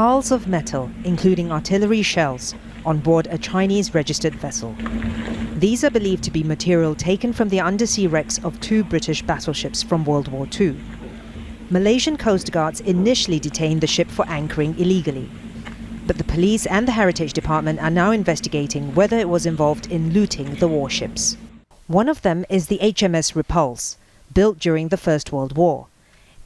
piles of metal, including artillery shells, on board a Chinese-registered vessel. These are believed to be material taken from the undersea wrecks of 2 British battleships from World War II. Malaysian Coast Guards initially detained the ship for anchoring illegally, but the police and the Heritage Department are now investigating whether it was involved in looting the warships. One of them is the HMS Repulse, built during the First World War.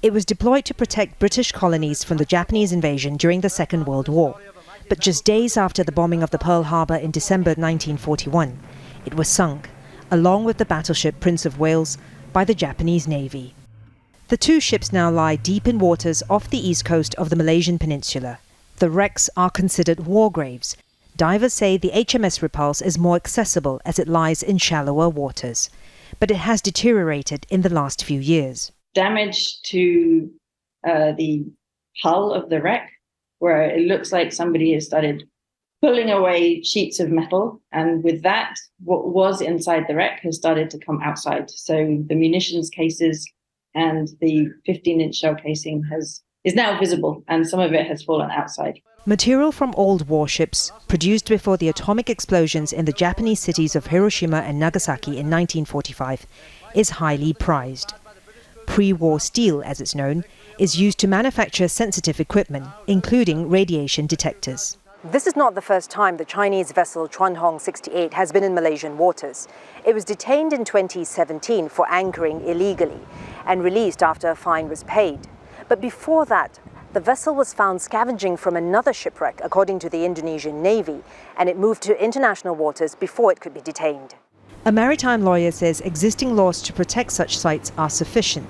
It was deployed to protect British colonies from the Japanese invasion during the Second World War. But just days after the bombing of the Pearl Harbor in December 1941, it was sunk, along with the battleship Prince of Wales, by the Japanese Navy. The 2 ships now lie deep in waters off the east coast of the Malaysian peninsula. The wrecks are considered war graves. Divers say the HMS Repulse is more accessible as it lies in shallower waters, but it has deteriorated in the last few years. Damage to the hull of the wreck, where it looks like somebody has started pulling away sheets of metal, and with that, what was inside the wreck has started to come outside. So the munitions cases and the 15-inch shell casing is now visible, and some of it has fallen outside. Material from old warships, produced before the atomic explosions in the Japanese cities of Hiroshima and Nagasaki in 1945, is highly prized. Pre-war steel, as it's known, is used to manufacture sensitive equipment, including radiation detectors. This is not the first time the Chinese vessel Chuang Hong 68 has been in Malaysian waters. It was detained in 2017 for anchoring illegally and released after a fine was paid. But before that, the vessel was found scavenging from another shipwreck, according to the Indonesian Navy, and it moved to international waters before it could be detained. A maritime lawyer says existing laws to protect such sites are sufficient,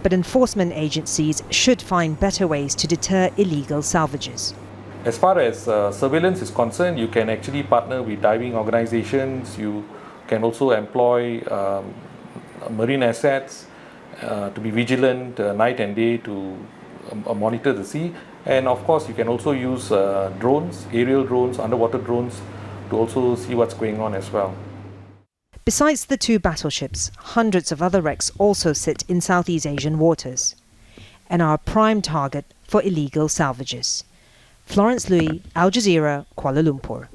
but enforcement agencies should find better ways to deter illegal salvages. As far as surveillance is concerned, you can actually partner with diving organizations. You can also employ marine assets to be vigilant night and day to monitor the sea. And of course, you can also use drones, aerial drones, underwater drones, to also see what's going on as well. Besides the 2 battleships, hundreds of other wrecks also sit in Southeast Asian waters and are a prime target for illegal salvages. Florence, Looi, Al Jazeera, Kuala Lumpur.